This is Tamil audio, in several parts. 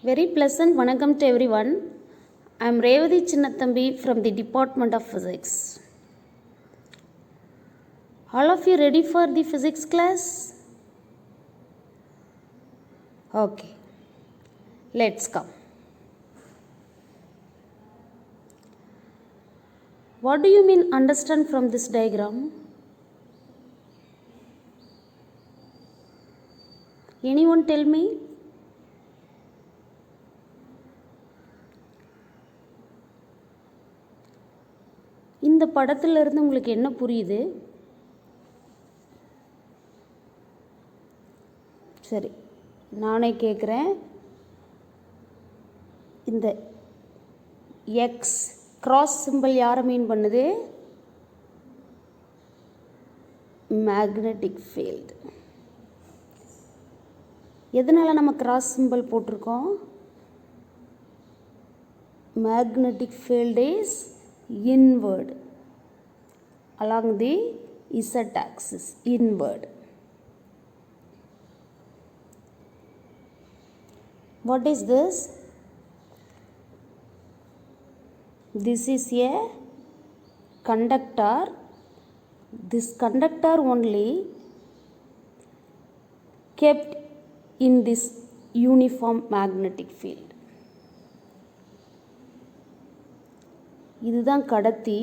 Very pleasant vanakkam to everyone. I am Revathi Chinnathambi from the Department of Physics. All of you ready for the physics class? Okay, let's come. What do you mean understand from this diagram? Anyone tell me? இந்த படத்துல இருந்து உங்களுக்கு என்ன புரியுது? சரி, நானே கேட்குறேன். இந்த எக்ஸ் கிராஸ் சிம்பிள் யாரை மீன் பண்ணுது? Magnetic field. எதனால் நம்ம கிராஸ் சிம்பிள் போட்டிருக்கோம்? Magnetic field is inward along the z axis, inward. What is this? This is a conductor. This conductor only kept in this uniform magnetic field. இதுதான் கடத்தி.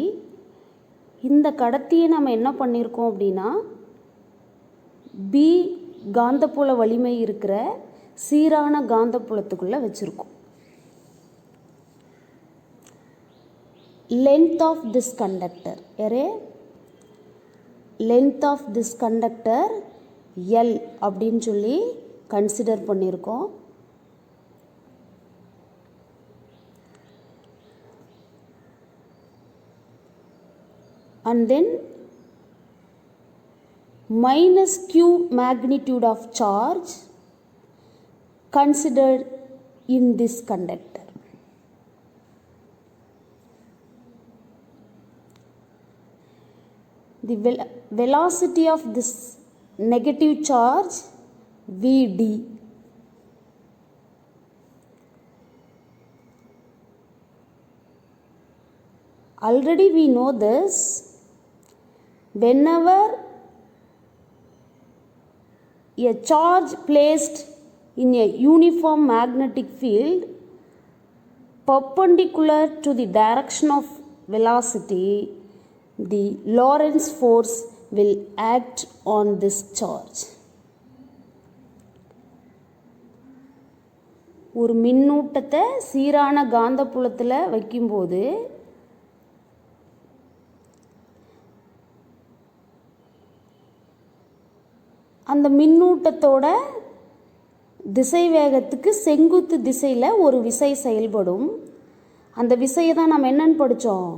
இந்த கடத்தியை நம்ம என்ன பண்ணியிருக்கோம் அப்படின்னா, பி காந்தப்புல வலிமை இருக்கிற சீரான காந்தப்புலத்துக்குள்ளே வச்சுருக்கோம். Length of this conductor length of this conductor L அப்படின்னு சொல்லி கன்சிடர் பண்ணியிருக்கோம். And then minus q magnitude of charge considered in this conductor. The velocity of this negative charge Vd. Already we know this. Whenever a charge placed in a uniform magnetic field perpendicular to the direction of velocity, the Lorentz force will act on this charge. ஒரு மின்னூட்டத்தை சீரான காந்தப்புலத்தில் வைக்கும்போது அந்த மின்னூட்டத்தோட திசை வேகத்துக்கு செங்குத்து திசையில் ஒரு விசை செயல்படும். அந்த விசையை தான் நம்ம என்னன்னு படித்தோம்?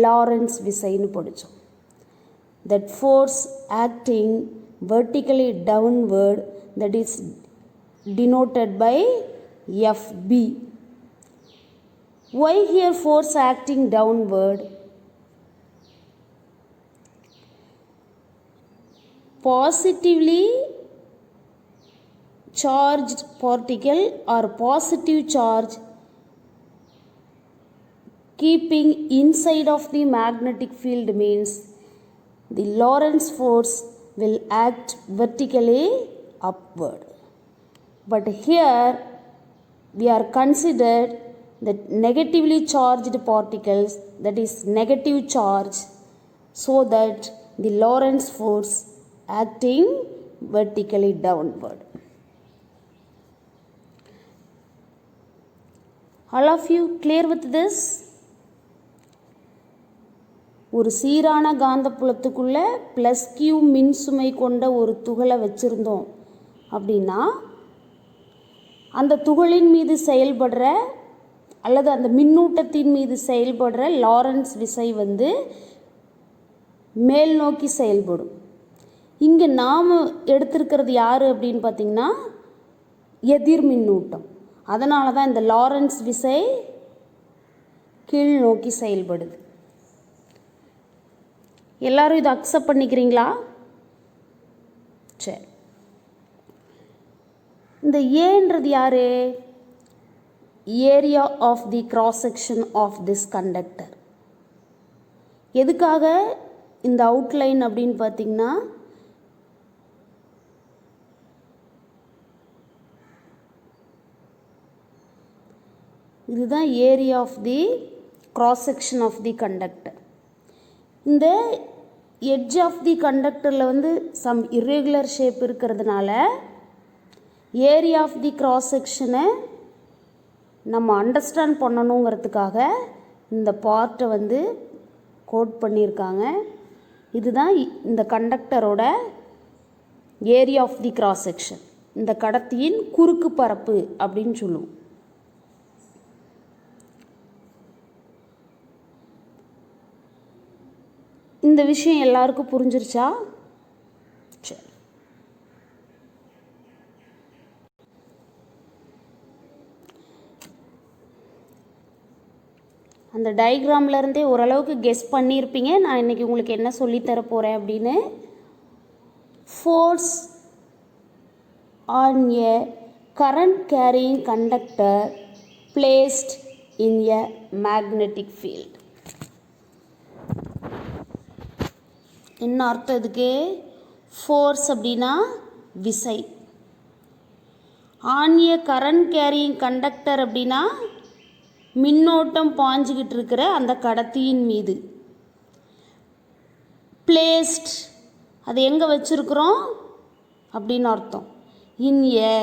லாரன்ஸ் விசைன்னு படித்தோம். That force acting vertically downward, that is denoted by FB. Why here force acting downward? Positively charged particle or positive charge keeping inside of the magnetic field means the Lorentz force will act vertically upward. But here we are considered that negatively charged particles, that is negative charge, so that the Lorentz force acting vertically downward. All of you clear with this? ஒரு சீரான காந்தப்புலத்துக்குள்ள ப்ளஸ் கியூ மின்சுமை கொண்ட ஒரு துகளை வச்சுருந்தோம் அப்படின்னா, அந்த துகளின் மீது செயல்படுற அல்லது அந்த மின்னூட்டத்தின் மீது செயல்படுற லாரன்ஸ் விசை மேல் நோக்கி செயல்படும். இங்கே நாம் எடுத்திருக்கிறது யார் அப்படின்னு பார்த்திங்கன்னா எதிர் மின்னூட்டம். அதனால தான் இந்த லாரன்ஸ் விசை கீழ் நோக்கி செயல்படுது. எல்லாரும் இதை அக்செப்ட் பண்ணிக்கிறீங்களா? சரி, இந்த ஏன்றது யார்? Area of the cross section of this conductor. எதுக்காக இந்த அவுட்லைன் அப்படின்னு பார்த்தீங்கன்னா, இதுதான் area of the cross section of the conductor. இந்த எட்ஜ் ஆஃப் தி கண்டக்டரில் வந்து சம் இர்ரெகுலர் ஷேப் இருக்கிறதுனால ஏரியா ஆஃப் தி கிராஸ் செக்ஷனை நம்ம அண்டர்ஸ்டாண்ட் பண்ணணுங்கிறதுக்காக இந்த பார்ட்டை வந்து கோட் பண்ணியிருக்காங்க. இதுதான் இந்த கண்டக்டரோட area of the cross section, இந்த கடத்தியின் குறுக்கு பரப்பு அப்படின்னு சொல்லுவோம். இந்த விஷயம் எல்லாருக்கும் புரிஞ்சிருச்சா? சரி. அந்த டயக்ராம்லேருந்தே ஓரளவுக்கு கெஸ் பண்ணியிருப்பீங்க நான் இன்றைக்கி உங்களுக்கு என்ன சொல்லித்தர போகிறேன் அப்படின்னு. Force on a current carrying conductor placed in a magnetic field. என்ன அர்த்தம் இதுக்கு? ஃபோர்ஸ் அப்படின்னா விசை. On a current carrying conductor அப்படின்னா மின்னோட்டம் பாஞ்சிக்கிட்டு இருக்கிற அந்த கடத்தியின் மீது. பிளேஸ்ட் அது எங்கே வச்சுருக்குறோம் அப்படின்னு அர்த்தம். இன் எ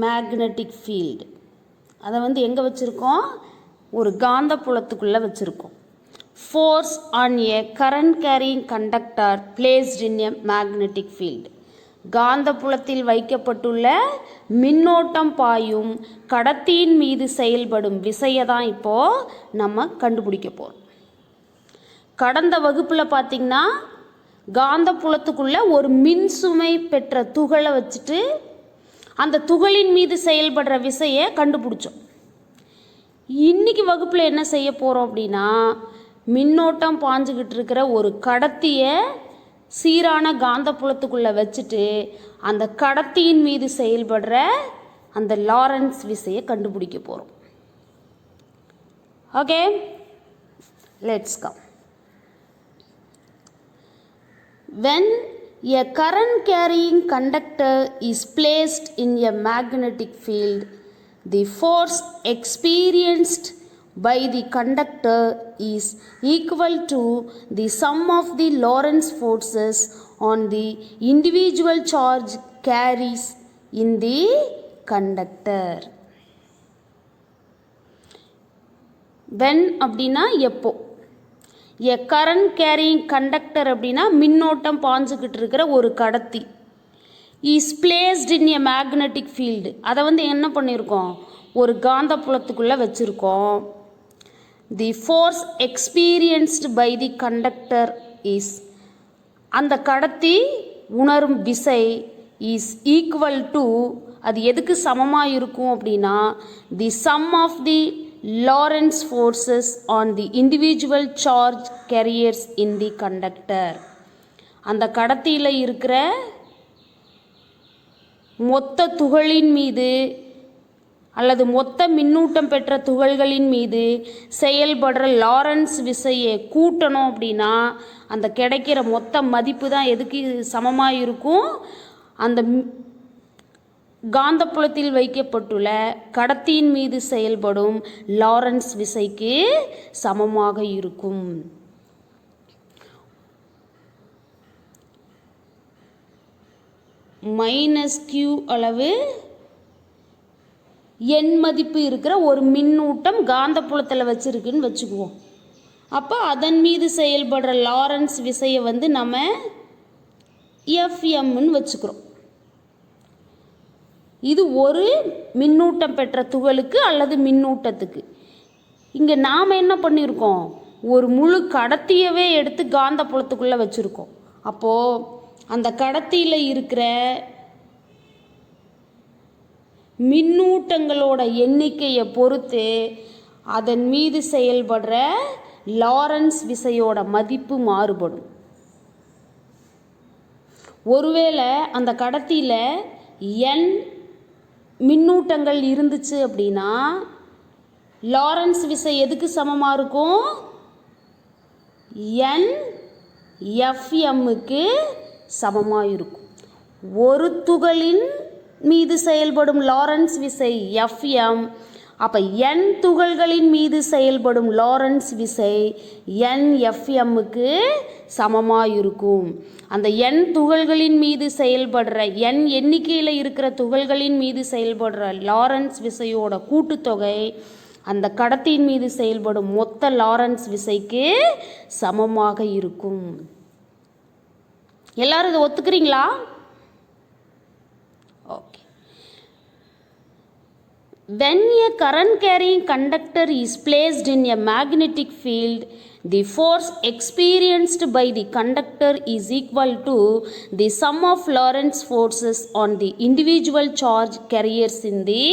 மேக்னெட்டிக் ஃபீல்டு அதை வந்து எங்கே வச்சுருக்கோம்? ஒரு காந்த புலத்துக்குள்ளே வச்சுருக்கோம். Force on a current carrying conductor placed in a magnetic field. காந்த புலத்தில் வைக்கப்பட்டுள்ள மின்னோட்டம் பாயும் கடத்தியின் மீது செயல்படும் விசையை தான் இப்போது நம்ம கண்டுபிடிக்க போகிறோம். கடந்த வகுப்பில் பார்த்திங்கன்னா காந்த புலத்துக்குள்ளே ஒரு மின்சுமை பெற்ற துகளை வச்சுட்டு அந்த துகளின் மீது செயல்படுற விசையை கண்டுபிடிச்சோம். இன்றைக்கி வகுப்பில் என்ன செய்ய போகிறோம் அப்படின்னா, மின்னோட்டம் பாஞ்சுக்கிட்டு இருக்கிற ஒரு கடத்தியை சீரான காந்த புலத்துக்குள்ளே வச்சுட்டு அந்த கடத்தியின் மீது செயல்படுற அந்த லாரன்ஸ் விசையை கண்டுபிடிக்க போகிறோம். Okay, let's come. When a current carrying conductor is placed in a magnetic field, the force experienced by the conductor is equal to the sum of the Lorentz forces on the individual charge carries in the conductor. When அப்படின்னா எப்போ, a current carrying conductor அப்படின்னா மின்னோட்டம் பாஞ்சுக்கிட்டு இருக்கிற ஒரு கடத்தி is placed in a magnetic field. அதை வந்து என்ன பண்ணியிருக்கோம்? ஒரு காந்த புலத்துக்குள்ளே வச்சுருக்கோம். The force experienced by the conductor is, அந்த கடத்தி உணரும் விசை is equal to, அது எதுக்கு சமமாக இருக்கும் அப்படின்னா, the sum of the Lorentz forces on the individual charge carriers in the conductor. அந்த கடத்தியில் இருக்கிற மொத்த துகளின் மீது அல்லது மொத்த மின்னூட்டம் பெற்ற துகள்களின் மீது செயல்படுற லாரன்ஸ் விசையை கூட்டணும் அப்படின்னா அந்த கிடைக்கிற மொத்த மதிப்பு தான் எதுக்கு சமமாக இருக்கும்? அந்த காந்தப்புலத்தில் வைக்கப்பட்டுள்ள கடத்தியின் மீது செயல்படும் லாரன்ஸ் விசைக்கு சமமாக இருக்கும். -q அளவு எண் மதிப்பு இருக்கிற ஒரு மின்னூட்டம் காந்தப்புலத்தில் வச்சுருக்குன்னு வச்சுக்குவோம். அப்போ அதன் மீது செயல்படுற லாரன்ஸ் விசையை வந்து நம்ம எஃப்எம்னு வச்சுக்கிறோம். இது ஒரு மின்னூட்டம் பெற்ற துகளுக்கு அல்லது மின்னூட்டத்துக்கு. இங்கே நாம் என்ன பண்ணியிருக்கோம்? ஒரு முழு கடத்தியவே எடுத்து காந்தப்புலத்துக்குள்ளே வச்சுருக்கோம். அப்போது அந்த கடத்தியில் இருக்கிற மின்னூட்டங்களோட எண்ணிக்கையை பொறுத்து அதன் மீது செயல்படுற லாரன்ஸ் விசையோட மதிப்பு மாறுபடும். ஒருவேளை அந்த கடத்தியில் n மின்னூட்டங்கள் இருந்துச்சு அப்படின்னா லாரன்ஸ் விசை எதுக்கு சமமாக இருக்கும்? NFMக்கு சமமாக இருக்கும். ஒரு துகளின் மீது செயல்படும் லாரன்ஸ் விசை FM. அப்போ n துகள்களின் மீது செயல்படும் லாரன்ஸ் விசை NFMக்கு சமமாக இருக்கும். அந்த n துகள்களின் மீது செயல்படுற n எண்ணிக்கையில் இருக்கிற துகள்களின் மீது செயல்படுற லாரன்ஸ் விசையோட கூட்டுத்தொகை அந்த கடத்தியின் மீது செயல்படும் மொத்த லாரன்ஸ் விசைக்கு சமமாக இருக்கும். எல்லாரும் இதை ஒத்துக்கிறீங்களா? Okay. When a current carrying conductor is placed in a magnetic field, the force experienced by the conductor is equal to the sum of Lorentz forces on the individual charge carriers in the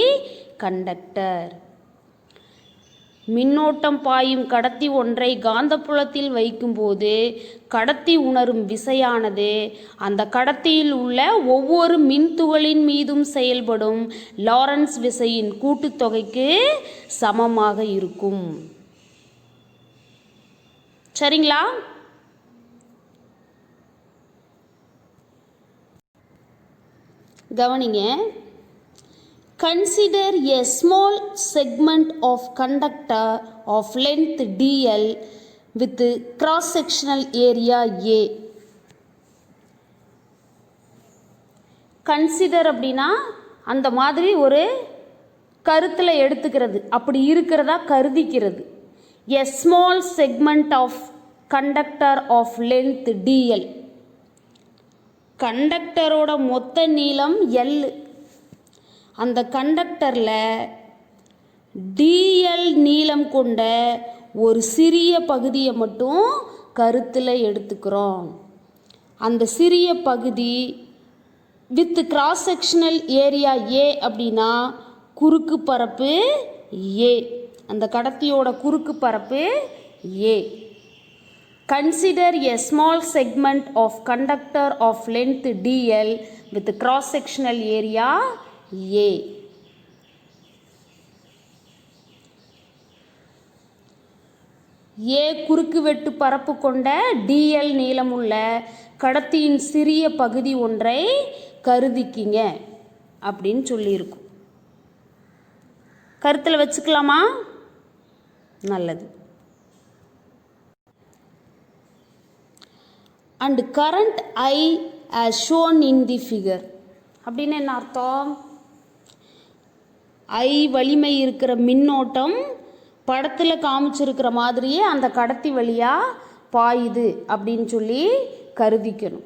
conductor. மின்னோட்டம் பாயும் கடத்தி ஒன்றை காந்தப்புலத்தில் வைக்கும்போது கடத்தி உணரும் விசையானது அந்த கடத்தியில் உள்ள ஒவ்வொரு மின்துகளின் மீதும் செயல்படும் லாரன்ஸ் விசையின் கூட்டுத்தொகைக்கு சமமாக இருக்கும். சரிங்களா? கவனிங்க. Consider a small segment of conductor of length dl with cross-sectional area A. Consider அப்படின்னா அந்த மாதிரி ஒரு கருத்தில் எடுத்துக்கிறது, அப்படி இருக்கிறதா கருதிக்கிறது. A small segment of conductor of length dl. கண்டக்டரோட மொத்த நீளம் L. அந்த கண்டக்டரில் டிஎல் நீளம் கொண்ட ஒரு சிறிய பகுதியை மட்டும் கருத்தில் எடுத்துக்கிறோம். அந்த சிறிய பகுதி வித் கிராஸ் செக்ஷனல் ஏரியா ஏ அப்படின்னா குறுக்கு பரப்பு ஏ. அந்த கடத்தியோட குறுக்கு பரப்பு ஏ. Consider a small segment of conductor of length dl with cross sectional area A. A குறுக்கு வெட்டு பரப்பு கொண்ட dl நீளமுள்ள கடத்தியின் சிறிய பகுதி ஒன்றை கருதிக்கிங்க அப்படின்னு சொல்லியிருக்கும். கருத்தில் வச்சுக்கலாமா? நல்லது. And current I as shown in the figure. அப்படின்னு என்ன அர்த்தம்? I வலிமை இருக்கிற மின்னோட்டம் படத்தில் காமிச்சிருக்கிற மாதிரியே அந்த கடத்தி வழியாக பாயுது அப்படின்னு சொல்லி கருதிக்கணும்.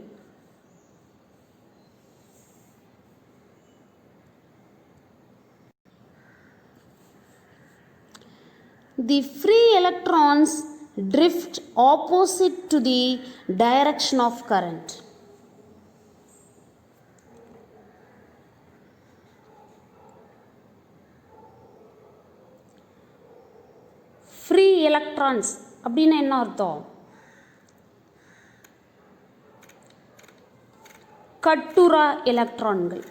The free electrons drift opposite to the direction of current. Free electrons அப்படின்னு என்ன அர்த்தம்? கட்டுரா எலக்ட்ரான்கள்.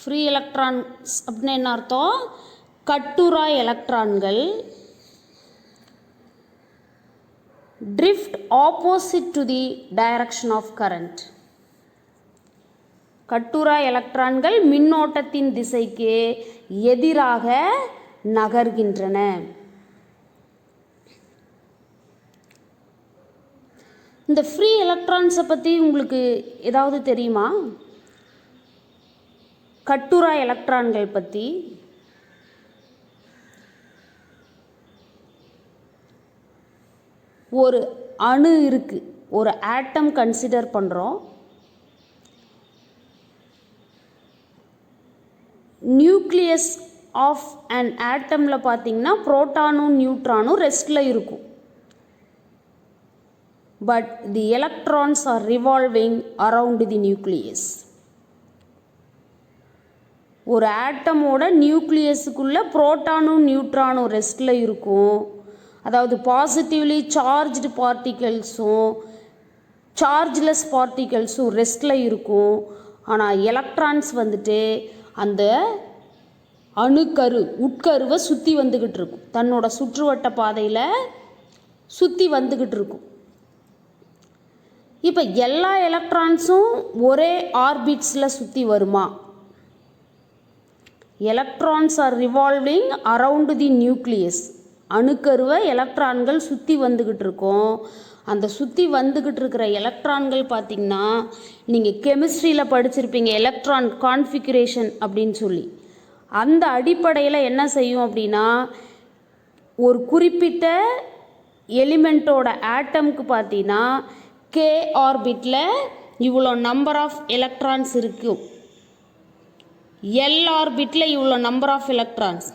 ஃப்ரீ எலக்ட்ரான்ஸ் அப்படின்னு என்ன அர்த்தம்? கட்டுரா எலக்ட்ரான்கள் drift opposite to the direction of current. கட்டுரா எலக்ட்ரான்கள் மின்னோட்டத்தின் திசைக்கு எதிராக நகர்கின்றன. இந்த ஃப்ரீ எலக்ட்ரான்ஸை பற்றி உங்களுக்கு ஏதாவது தெரியுமா? கட்டுரா எலக்ட்ரான்கள் பற்றி ஒரு அணு இருக்குது, ஒரு ஆட்டம் கன்சிடர் பண்ணுறோம். நியூக்ளியஸ் ஆஃப் அண்ட் ஆட்டமில் பார்த்திங்கன்னா புரோட்டானும் நியூட்ரானும் ரெஸ்டில் இருக்கும். But the electrons are revolving around the nucleus. ஒரு ஆட்டமோட நியூக்ளியஸுக்குள்ளே புரோட்டானும் நியூட்ரானும் ரெஸ்டில் இருக்கும். அதாவது பாசிட்டிவ்லி சார்ஜ்டு பார்ட்டிகல்ஸும் சார்ஜ்லெஸ் பார்ட்டிகல்ஸும் ரெஸ்டில் இருக்கும். ஆனால் எலக்ட்ரான்ஸ் வந்துட்டு அந்த அணுக்கரு உட்கருவை சுற்றி வந்துக்கிட்டு இருக்கும், தன்னோட சுற்றுவட்ட பாதையில் சுற்றி வந்துக்கிட்டு இருக்கும். இப்போ எல்லா எலக்ட்ரான்ஸும் ஒரே ஆர்பிட்ஸில் சுற்றி வருமா? Electrons are revolving around the nucleus. அணுக்கருவை எலக்ட்ரான்கள் சுற்றி வந்துக்கிட்டு இருக்கும். அந்த சுற்றி வந்துக்கிட்டு இருக்கிற எலக்ட்ரான்கள் பார்த்திங்கன்னா நீங்கள் கெமிஸ்ட்ரியில் படிச்சிருப்பீங்க, எலக்ட்ரான் கான்ஃபிகுரேஷன் அப்படின்னு சொல்லி. அந்த அடிப்படையில் என்ன செய்யும் அப்படின்னா, ஒரு குறிப்பிட்ட எலிமெண்ட்டோட ஆட்டம்க்கு பார்த்தீங்கன்னா கே ஆர்பிட்டில் இவ்வளோ நம்பர் ஆஃப் எலக்ட்ரான்ஸ் இருக்கும், எல் ஆர்பிட்டில் இவ்வளோ நம்பர் ஆஃப் எலக்ட்ரான்ஸ்,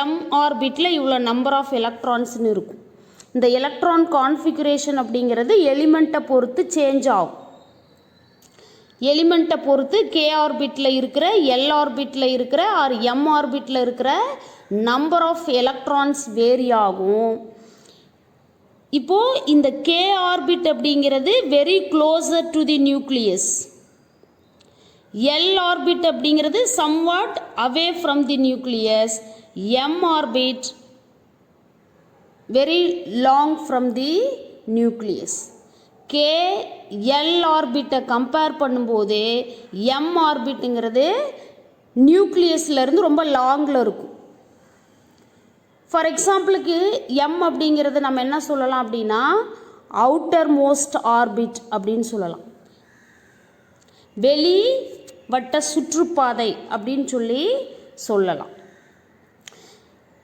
எம் ஆர்பிட்டில் இவ்வளோ நம்பர் ஆஃப் எலக்ட்ரான்ஸ்னு இருக்கும். இந்த எலக்ட்ரான் கான்ஃபிகுரேஷன் அப்படிங்கிறது எலிமெண்ட்டை பொறுத்து சேஞ்ச் ஆகும். எலிமெண்ட்டை பொறுத்து கே ஆர்பிட்டில் இருக்கிற, எல் ஆர்பிட்டில் இருக்கிற ஆர் எம் ஆர்பிட்டில் இருக்கிற நம்பர் ஆஃப் எலக்ட்ரான்ஸ் வேரி ஆகும். இப்போது இந்த கே ஆர்பிட் அப்படிங்கிறது very closer to the nucleus. L orbit அப்படிங்கிறது somewhat away from the nucleus. M orbit very long from the nucleus. K L ஆர்பிட்டை கம்பேர் பண்ணும்போது எம் ஆர்பிட்டுங்கிறது நியூக்ளியஸ்லேருந்து ரொம்ப லாங்கில் இருக்கும். ஃபார் எக்ஸாம்பிளுக்கு எம் அப்படிங்கிறது நம்ம என்ன சொல்லலாம் அப்படின்னா அவுட்டர் மோஸ்ட் ஆர்பிட் அப்படின்னு சொல்லலாம், வெளி வட்ட சுற்றுப்பாதை அப்படின்னு சொல்லலாம்.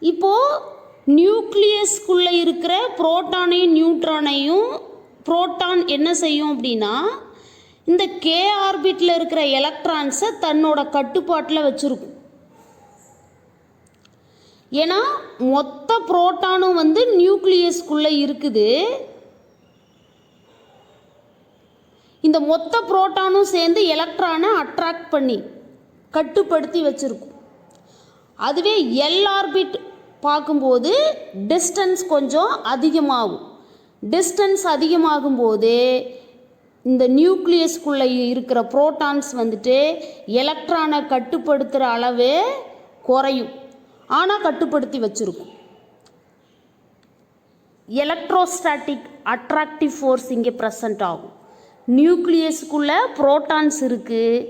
இப்போது நியூக்ளியஸ்குள்ளே இருக்கிற புரோட்டானையும் நியூட்ரானையும் புரோட்டான் என்ன செய்யும் அப்படின்னா இந்த கே ஆர்பிட்டில் இருக்கிற எலக்ட்ரான்ஸை தன்னோட கட்டுப்பாட்டில் வச்சுருக்கும். ஏன்னா மொத்த புரோட்டானும் நியூக்ளியஸ்குள்ளே இருக்குது. இந்த மொத்த புரோட்டானும் சேர்ந்து எலக்ட்ரானை அட்ராக்ட் பண்ணி கட்டுப்படுத்தி வச்சுருக்கும். அதுவே எல் ஆர்பிட் பார்க்கும்போது டிஸ்டன்ஸ் கொஞ்சம் அதிகமாகும். டிஸ்டன்ஸ் அதிகமாகும்போது இந்த நியூக்ளியஸ்குள்ளே இருக்கிற புரோட்டான்ஸ் எலக்ட்ரானை கட்டுப்படுத்துகிற அளவு குறையும், ஆனால் கட்டுப்படுத்தி வச்சுருக்கும். எலக்ட்ரோஸ்டாட்டிக் அட்ராக்டிவ் ஃபோர்ஸ் இங்கே ப்ரெசண்ட் ஆகும். நியூக்ளியஸ்குள்ளே புரோட்டான்ஸ் இருக்குது,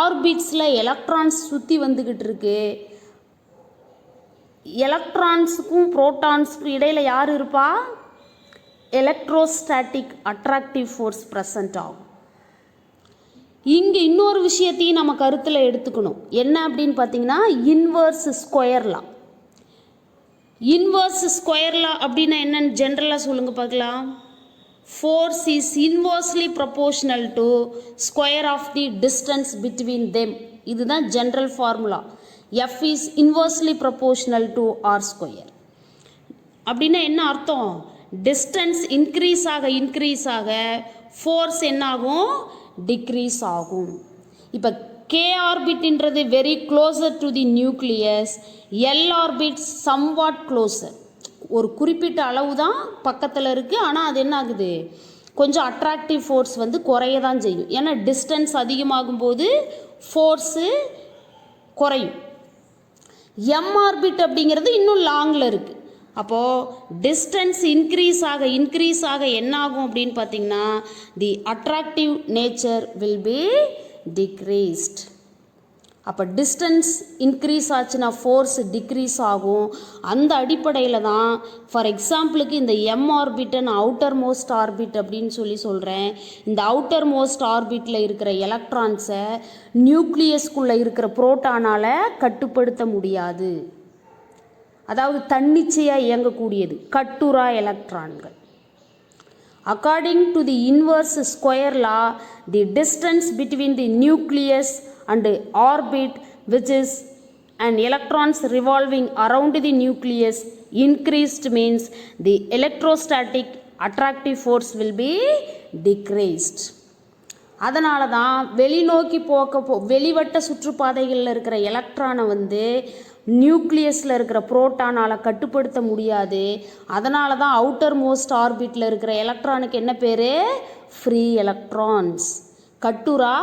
ஆர்பிட்ஸில் எலக்ட்ரான்ஸ் சுற்றி வந்துக்கிட்டு இருக்கு. எலக்ட்ரான்ஸுக்கும் புரோட்டான்ஸுக்கும் இடையில் யார் இருப்பா? எலக்ட்ரோஸ்டாட்டிக் அட்ராக்டிவ் ஃபோர்ஸ் ப்ரெசண்ட் ஆகும். இங்கே இன்னொரு விஷயத்தையும் நம்ம கருத்தில் எடுத்துக்கணும். என்ன அப்படின்னு பார்த்தீங்கன்னா inverse square law. Inverse square law அப்படின்னா என்னன்னு ஜென்ரலாக சொல்லுங்கள் பார்க்கலாம். Force is inversely proportional to square of the distance between them. இதுதான் general formula. F is inversely proportional to R square. அப்படின்னா என்ன அர்த்தம்? டிஸ்டன்ஸ் இன்க்ரீஸ் ஆக ஃபோர்ஸ் என்னாகும்? டிக்ரீஸ் ஆகும். இப்போ கே ஆர்பிட்ன்றது very closer to the nucleus, L orbit somewhat closer. ஒரு குறிப்பிட்ட அளவு தான் பக்கத்தில் இருக்குது, ஆனால் அது என்ன ஆகுது? கொஞ்சம் அட்ராக்டிவ் ஃபோர்ஸ் குறைய தான் செய்யும். ஏன்னா டிஸ்டன்ஸ் அதிகமாகும் போது ஃபோர்ஸு குறையும். எம் ஆர்பிட் அப்படிங்கிறது இன்னும் லாங்கில் இருக்குது. அப்போது டிஸ்டன்ஸ் இன்க்ரீஸ் ஆக என்ன ஆகும் அப்படின்னு பார்த்தீங்கன்னா the attractive nature will be decreased. அப்போ டிஸ்டன்ஸ் இன்க்ரீஸ் ஆச்சுன்னா ஃபோர்ஸ் டிக்ரீஸ் ஆகும். அந்த அடிப்படையில் தான் ஃபார் எக்ஸாம்பிளுக்கு இந்த எம் ஆர்பிட்டை நான் அவுட்டர் மோஸ்ட் ஆர்பிட் அப்படின்னு சொல்கிறேன். இந்த அவுட்டர் மோஸ்ட் ஆர்பிட்டில் இருக்கிற எலக்ட்ரான்ஸை நியூக்ளியஸ்குள்ளே இருக்கிற புரோட்டானால் கட்டுப்படுத்த முடியாது. அதாவது தன்னிச்சையாக இயங்கக்கூடியது கட்டுரா எலக்ட்ரான்கள். According to the inverse square law, the distance between the nucleus and orbit, which is an electrons revolving around the nucleus, increased means the electrostatic attractive force will be decreased. அதனால தான் வெளிநோக்கி வெளிவட்ட சுற்றுப்பாதைகளில் இருக்கிற எலக்ட்ரானை நியூக்ளியஸில் இருக்கிற புரோட்டானால் கட்டுப்படுத்த முடியாது. அதனால தான் அவுட்டர் மோஸ்ட் ஆர்பிட்டில் இருக்கிற எலக்ட்ரானுக்கு என்ன பேர்? ஃப்ரீ எலக்ட்ரான்ஸ், கட்டுரா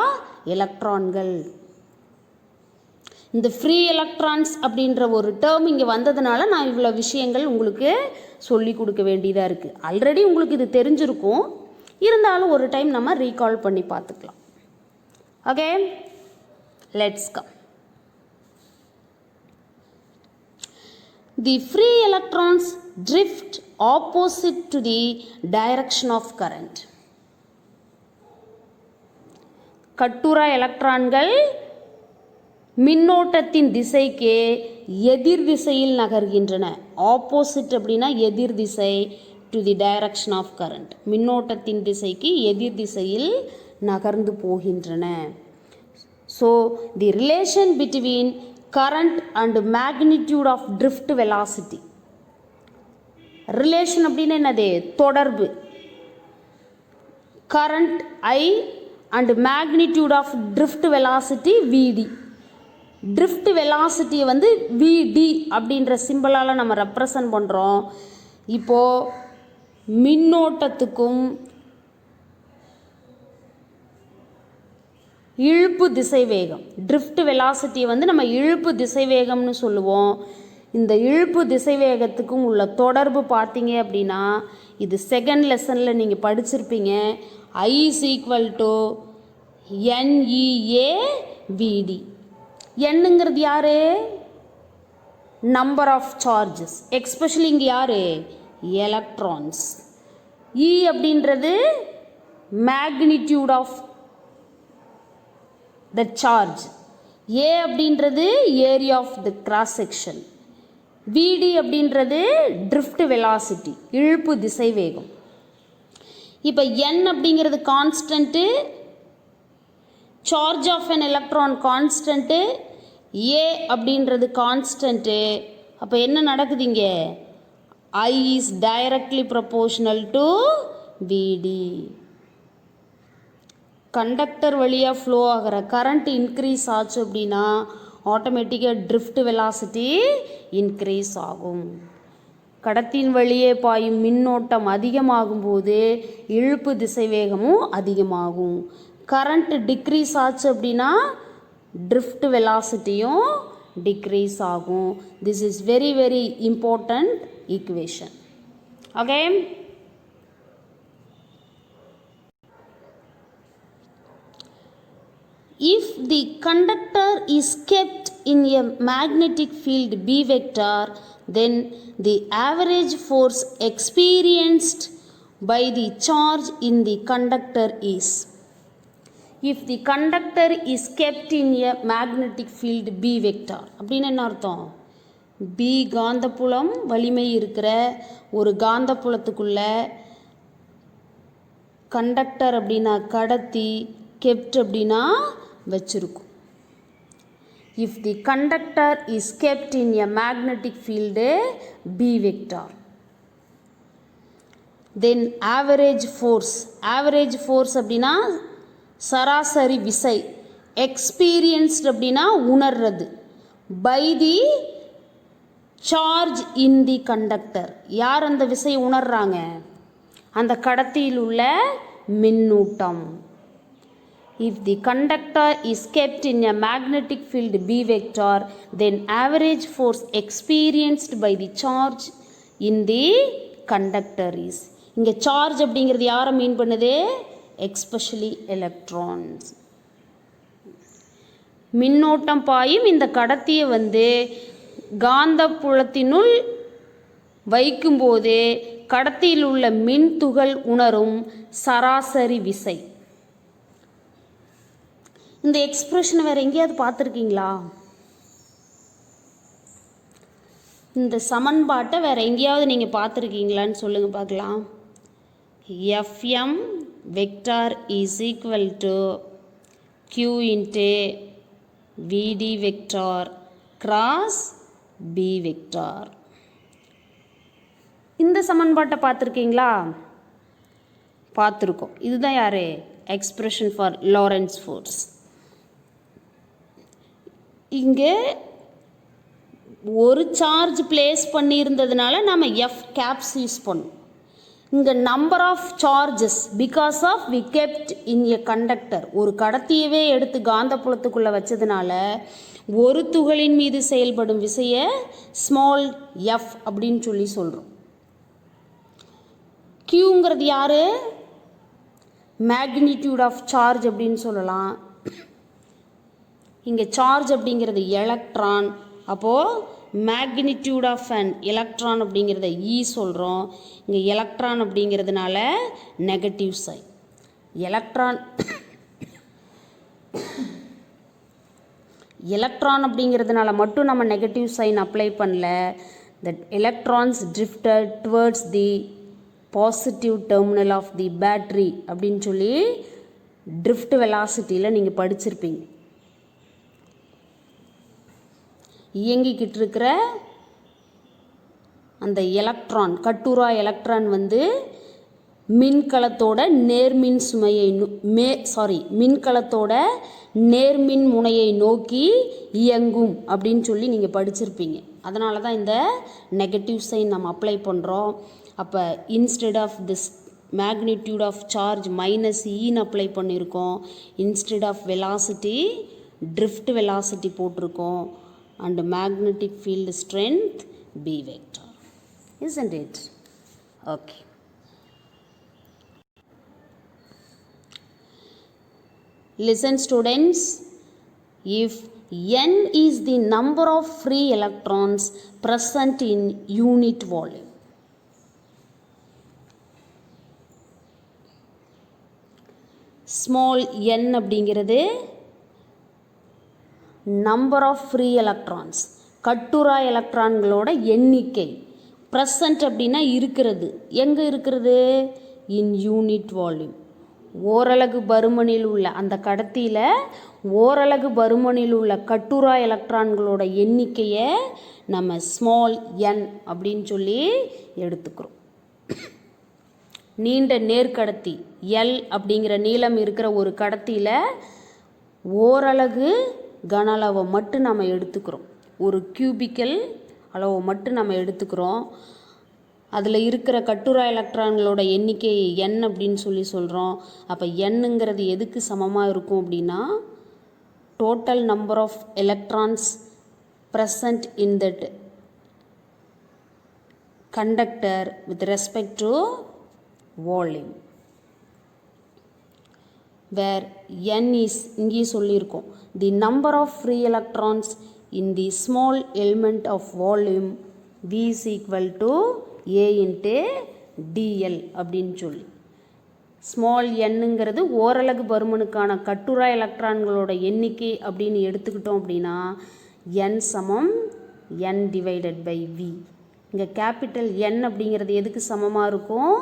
எலக்ட்ரான்கள். இந்த ஃப்ரீ எலக்ட்ரான்ஸ் அப்படின்ற ஒரு டேர்ம் இங்கே வந்ததுனால நான் இவ்வளோ விஷயங்கள் உங்களுக்கு சொல்லி கொடுக்க வேண்டியதாக இருக்குது. ஆல்ரெடி உங்களுக்கு இது தெரிஞ்சிருக்கும், இருந்தாலும் ஒரு டைம் நம்ம ரீகால் பண்ணி பார்த்துக்கலாம். Okay, let's come. The free electrons drift opposite to the direction of current. கட்டுரா எலக்ட்ரான்கள் மின்னோட்டத்தின் திசைக்கு எதிர் திசையில் நகர்கின்றன. ஆப்போசிட் அப்படின்னா எதிர் திசை, to the direction of current, மின்னோட்டத்தின் திசைக்கு எதிர் திசையில் நகர்ந்து போகின்றன. So the relation between current and magnitude of drift velocity. Relation அப்படின்னு என்னது? தொடர்பு. current I and magnitude of drift velocity VD. drift velocity வந்து VD அப்படின்ற சிம்பிளால் நம்ம ரெப்ரசன்ட் பண்ணுறோம். இப்போது மின்னோட்டத்துக்கும் இழுப்பு திசை வேகம், ட்ரிஃப்ட் வெலாசிட்டியை வந்து நம்ம இழுப்பு திசை வேகம்னு சொல்லுவோம். இந்த இழுப்பு திசை வேகத்துக்கும் உள்ள தொடர்பு பார்த்தீங்க அப்படின்னா, இது செகண்ட் லெசனில் நீங்கள் படிச்சிருப்பீங்க. I is equal to NEA VD. என்னங்கிறது யார்? நம்பர் ஆஃப் சார்ஜஸ், எக்ஸ்பெஷலி இங்கே யார்? எலக்ட்ரான்ஸ். E அப்படின்றது magnitude of the charge. A அப்படின்றது area of the cross section. VD அப்படின்றது ட்ரிஃப்ட் வெலாசிட்டி, இழுப்பு திசை வேகம். இப்போ N அப்படிங்கிறது constant, charge of an electron constant, A அப்படின்றது கான்ஸ்டன்ட்டு. அப்போ என்ன நடக்குது இங்கே? I is directly proportional to VD. Conductor வழியாக ஃப்ளோ ஆகிற கரண்ட் இன்க்ரீஸ் ஆச்சு அப்படின்னா ஆட்டோமேட்டிக்காக ட்ரிஃப்ட் வெலாசிட்டி இன்க்ரீஸ் ஆகும். கடத்தின் வழியே பாயும் மின்னோட்டம் அதிகமாகும்போது இழுப்பு திசை வேகமும் அதிகமாகும். கரண்ட் டிக்ரீஸ் ஆச்சு அப்படின்னா ட்ரிஃப்ட் வெலாசிட்டியும் டிக்ரீஸ் ஆகும். This is very very important equation. Okay, if the conductor is kept in a magnetic field B vector, then the average force experienced by the charge in the conductor is. If the conductor is kept in a magnetic field B vector, அப்படின்னு என்ன அர்த்தம்? B காந்தப்புலம் வலிமை இருக்கிற ஒரு காந்தப்புலத்துக்குள்ள கண்டக்டர் அப்படின்னா கடத்தி, கெப்ட் அப்படின்னா வச்சிருக்கும். If the conductor is kept in a magnetic field B vector, then average force அப்படின்னா சராசரி விசை, experienced அப்படின்னா உணர்றது, by the charge in the conductor. யார் அந்த விசையை உணர்றாங்க? அந்த கடத்தியில் உள்ள மின்னூட்டம். If the conductor is kept in a magnetic field B vector, then average force experienced by the charge in the conductor is. இங்கே சார்ஜ் அப்படிங்கிறது யாரை மீன் பண்ணுது? Especially electrons. மின்னோட்டம் பாயும் இந்த கடத்தியை வந்து காந்தப்புலத்தினுள் வைக்கும்போது கடத்தியில் உள்ள மின் துகள் உணரும் சராசரி விசை. இந்த எக்ஸ்பிரஷனை வேறு எங்கேயாவது பார்த்துருக்கீங்களா? இந்த சமன்பாட்டை வேறு எங்கேயாவது நீங்கள் பார்த்துருக்கீங்களான்னு சொல்லுங்கள் பார்க்கலாம். Fm vector is equal to Q into VD vector cross B vector. இந்த சமன்பாட்டை பார்த்துருக்கீங்களா? பார்த்துருக்கோம். இதுதான் யார்? Expression for Lawrence force. இங்கே ஒரு சார்ஜ் பிளேஸ் பண்ணியிருந்ததுனால நம்ம F கேப்ஸ் யூஸ் பண்ணோம். இங்கே number of charges because of we kept in a conductor. ஒரு கடத்தியவே எடுத்து காந்தப்புலத்துக்குள்ளே வச்சதுனால ஒரு துகளின் மீது செயல்படும் விசையை ஸ்மால் எஃப் அப்படின்னு சொல்லி சொல்கிறோம். கியூங்கிறது யார்? மேக்னிடியூட் ஆஃப் சார்ஜ் அப்படின்னு சொல்லலாம். இங்கே சார்ஜ் அப்படிங்கிறது எலக்ட்ரான். அப்போது மேக்னிடியூட் ஆஃப் அன் எலக்ட்ரான் அப்படிங்கிறத இ சொல்கிறோம். இங்கே எலக்ட்ரான் அப்படிங்கிறதுனால நெகட்டிவ் சைன். எலக்ட்ரான் அப்படிங்கிறதுனால மட்டும் நம்ம நெகட்டிவ் சைன் அப்ளை பண்ணல. The electrons drifted towards the positive terminal of the battery அப்படின்னு சொல்லி ட்ரிஃப்ட் வெலாசிட்டியில் நீங்கள் படிச்சிருப்பீங்க. இயங்கிக்கிட்டு இருக்கிற அந்த எலக்ட்ரான், கட்டுரா எலக்ட்ரான் மின்கலத்தோட நேர்மின் சுமையை மின்கலத்தோட நேர்மின் முனையை நோக்கி இயங்கும் அப்படின்னு சொல்லி நீங்கள் படிச்சிருப்பீங்க. அதனால தான் இந்த நெகட்டிவ் சைன் நம்ம அப்ளை பண்ணுறோம். அப்போ instead of this magnitude of charge minus ஈன்னு அப்ளை பண்ணியிருக்கோம். Instead of velocity drift velocity போட்டிருக்கோம். And magnetic field strength B vector, isn't it? Okay. Listen students, if n is the number of free electrons present in unit volume, small n அப்படிங்கிறது நம்பர் ஆஃப் ஃப்ரீ எலக்ட்ரான்ஸ், கட்டுரா எலக்ட்ரான்களோட எண்ணிக்கை. ப்ரெசன்ட் அப்படின்னா இருக்கிறது. எங்கே இருக்கிறது? இன் யூனிட் வால்யூம். ஓரலகு பருமனில் உள்ள அந்த கடத்தியில் ஓரலகு பருமனில் உள்ள கட்டுரா எலக்ட்ரான்களோட எண்ணிக்கையை நம்ம ஸ்மால் என் அப்படின்னு சொல்லி எடுத்துக்கிறோம். நீண்ட நேர்கடத்தி எல் அப்படிங்கிற நீளம் இருக்கிற ஒரு கடத்தியில் ஓரலகு கன அளவை மட்டும் நம்ம எடுத்துக்கிறோம். ஒரு கியூபிக்கல் அளவை மட்டும் நம்ம எடுத்துக்கிறோம். அதில் இருக்கிற கட்டுரா எலக்ட்ரான்களோட எண்ணிக்கை n அப்படின்னு சொல்லி சொல்கிறோம். அப்போ என்னங்கிறது எதுக்கு சமமாக இருக்கும் அப்படின்னா total number of electrons present in that conductor with respect to volume, where n is இங்கே சொல்லியிருக்கோம் the number of free electrons in the small element of volume V is equal to A into dl அப்படின்னு சொல்லி ஸ்மால் என்னங்கிறது ஓரலகு பருமனுக்கான கட்டுரா எலக்ட்ரான்களோட எண்ணிக்கை அப்படின்னு எடுத்துக்கிட்டோம் அப்படின்னா n சமம் n டிவைடட் பை v. இங்கே கேபிட்டல் n அப்படிங்கிறது எதுக்கு சமமாக இருக்கும்?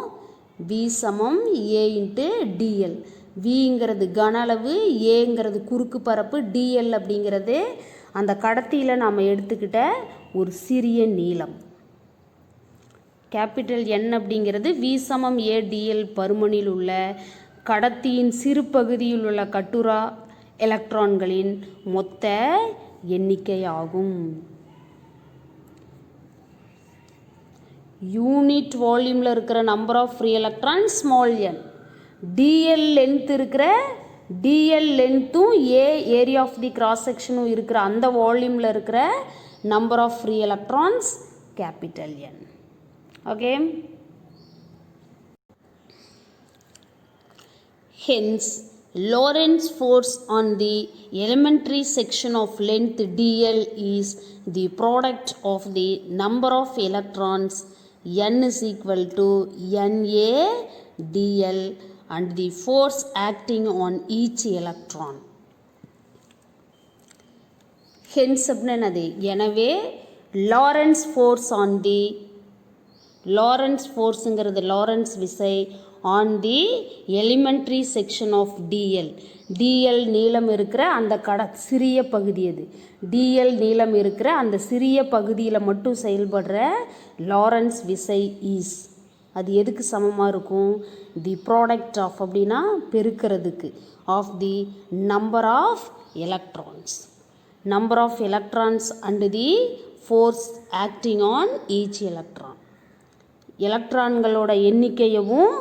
v சமம் a இன்ட்டு dl. விங்கிறது கன அளவு, ஏங்கிறது குறுக்கு பரப்பு, dl அப்படிங்கிறது அந்த கடத்தியில் நாம் எடுத்துக்கிட்ட ஒரு சிறிய நீளம். கேபிட்டல் n அப்படிங்கிறது v சமம் a dl பருமனில் உள்ள கடத்தியின் சிறு பகுதியில் உள்ள கட்டுரா எலக்ட்ரான்களின் மொத்த எண்ணிக்கையாகும். யூனிட் வால்யூமில் இருக்கிற number of free electron small N. dl length இருக்கிற dl லென்த்தும் a area of the cross செக்ஷனும் இருக்கிற அந்த வால்யூமில் இருக்கிற number of free electrons capital n. Okay. Hence, Lorentz force on the elementary section of length dl is the product of the number of electrons n is equal to na dl and the force acting on each electron. Hence அப்படின்னது எனவே Lorentz force on the Lorentz forceங்கிறது Lorentz விசை on the elementary section of dl. dl நீளம் இருக்கிற அந்த சிறிய பகுதி, அது dl நீளம் இருக்கிற அந்த சிறிய பகுதியில் மட்டும் செயல்படுற லாரன்ஸ் விசை இஸ் அது எதுக்கு சமமாக இருக்கும்? தி ப்ராடக்ட் ஆஃப் அப்படின்னா பெருக்கிறதுக்கு of the number of electrons, number of electrons and the force acting on each electron. எலக்ட்ரான்களோட எண்ணிக்கையவும்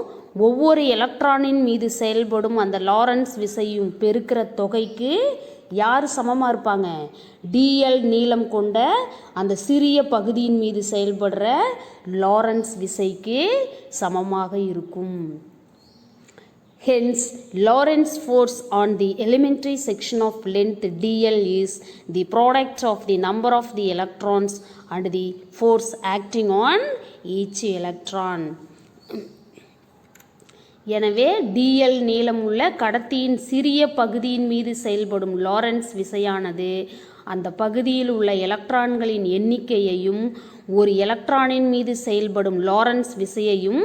ஒவ்வொரு எலக்ட்ரானின் மீது செயல்படும் அந்த லாரன்ஸ் விசையும் பெருக்கிற தொகைக்கு யார் சமமாக இருப்பாங்க? டிஎல் நீளம் கொண்ட அந்த சிறிய பகுதியின் மீது செயல்படுற லாரன்ஸ் விசைக்கு சமமாக இருக்கும். Hence, Lorentz force on the elementary section of length dl is the product of the number of the electrons and the force acting on each electron. எனவே dl நீளமுள்ள கடத்தியின் சிறிய பகுதியின் மீது செயல்படும் லாரன்ஸ் விசையானது அந்த பகுதியில் உள்ள எலக்ட்ரான்களின் எண்ணிக்கையையும் ஒரு எலக்ட்ரானின் மீது செயல்படும் லாரன்ஸ் விசையையும்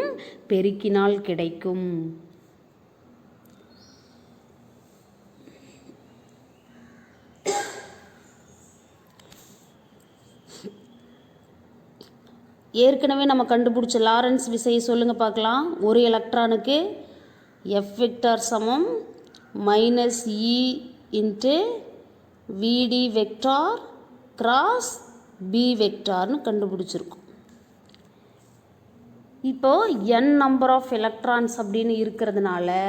பெருக்கினால் கிடைக்கும். ஏற்கனவே நம்ம கண்டுபிடிச்ச லாரன்ஸ் விசையை சொல்லுங்கள் பார்க்கலாம். ஒரு எலக்ட்ரானுக்கு F வெக்டார் சமம் minus e into VD vector cross B வெக்டார்னு கண்டுபிடிச்சிருக்கோம். இப்போது n நம்பர் ஆஃப் எலக்ட்ரான்ஸ் அப்படின்னு இருக்கிறதுனால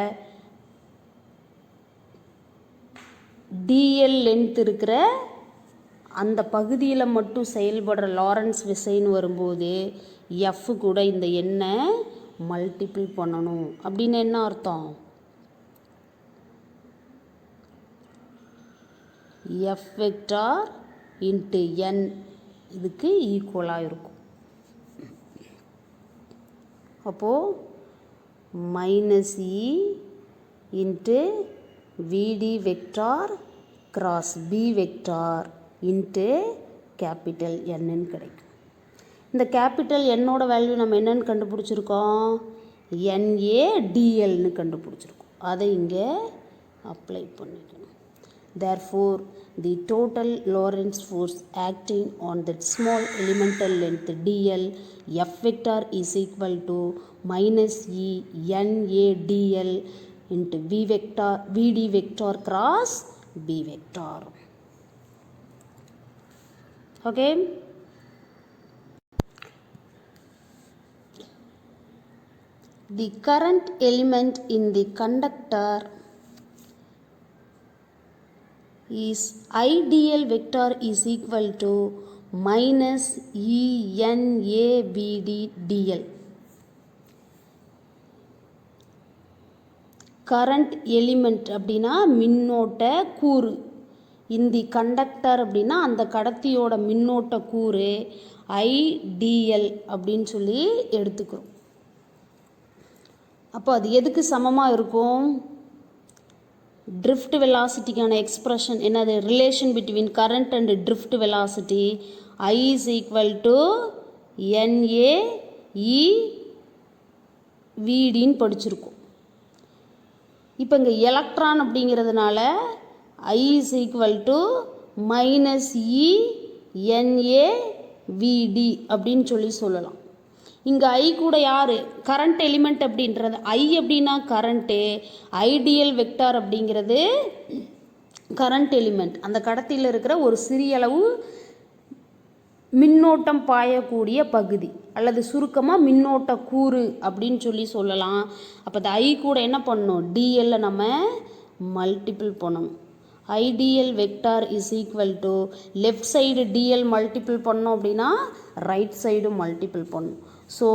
dl லென்த் இருக்கிற அந்த பகுதியில் மட்டும் செயல்படுற லாரன்ஸ் விசைன்னு வரும்போது எஃப் கூட இந்த எண்ணை மல்டிபிள் பண்ணணும். அப்படின்னு என்ன அர்த்தம்? எஃப் வெக்டார் இன்ட்டு என் இதுக்கு ஈக்குவலாக இருக்கும். அப்போது minus e into VD vector cross B vector into capital என்னன்னு கிடைக்கும். இந்த கேபிட்டல் என்னோட வேல்யூ நம்ம என்னன்னு கண்டுபிடிச்சிருக்கோம்? NaDlன்னு கண்டுபிடிச்சிருக்கோம். அதை இங்கே அப்ளை பண்ணிக்கணும். Therefore, the total Lorentz force acting on that small elemental length dl F vector is equal to minus E NaDl into Vd vector cross B vector. Okay. The current element in the conductor is ideal vector is equal to minus ENAVD dl. current element அப்படின்னா மின்னோட்ட கூறு. இந்த கண்டக்டர் அப்படின்னா அந்த கடத்தியோட மின்னோட்ட கூறு ஐடிஎல் அப்படின்னு சொல்லி எடுத்துக்கிறோம். அப்போ அது எதுக்கு சமமாக இருக்கும்? ட்ரிஃப்ட் வெலாசிட்டிக்கான எக்ஸ்பிரஷன் என்னது? Relation between current and drift velocity I is equal to NaEVDன்னு படிச்சிருக்கோம். இப்போ இங்கே எலக்ட்ரான் அப்படிங்கிறதுனால I is equal to minus ENaVD அப்படின்னு சொல்லலாம். இங்கே I கூட யார்? கரண்ட் எலிமெண்ட் அப்படின்றது. I அப்படின்னா கரண்ட்டு, ஐடியல் வெக்டார் அப்படிங்கிறது கரண்ட் எலிமெண்ட். அந்த கடத்தியில் இருக்கிற ஒரு சிறிய அளவு மின்னோட்டம் பாயக்கூடிய பகுதி அல்லது சுருக்கமாக மின்னோட்ட கூறு அப்படின்னு சொல்லலாம். அப்போ அந்த I கூட என்ன பண்ணணும்? டிஎல்ல நம்ம மல்டிபிள் பண்ணணும். Ideal vector is equal to left side DL multiple பண்ணோம் அப்படின்னா ரைட் சைடு மல்டிபிள் பண்ணணும். ஸோ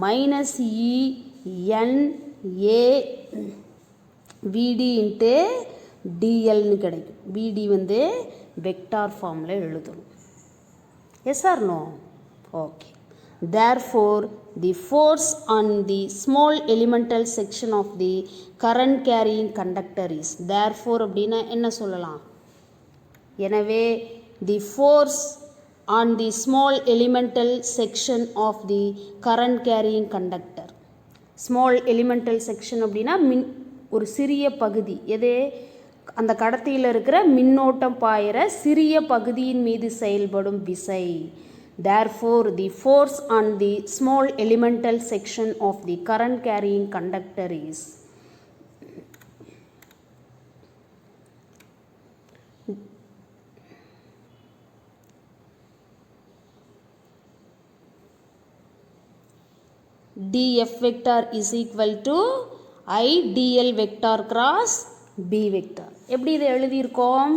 மைனஸ் ENaVD இன்ட்டு டிஎல்னு கிடைக்கும். விடி வந்து வெக்டார் ஃபார்மில் எழுதணும். Yes or no? Okay. Therefore, the force on the small elemental section of the current carrying conductor is. Therefore அப்படின்னா என்ன சொல்லலாம்? எனவே the force on the small elemental section of the current carrying conductor. small elemental section அப்படின்னா ஒரு சிறிய பகுதி. எது? அந்த கடத்தியில் இருக்கிற மின்னோட்டம் பாயிற சிறிய பகுதியின் மீது செயல்படும் விசை. Therefore, the force on the small elemental section of the current carrying conductor is. df vector is equal to I dl vector cross b vector. எப்படி இதை எழுதியிருக்கோம்?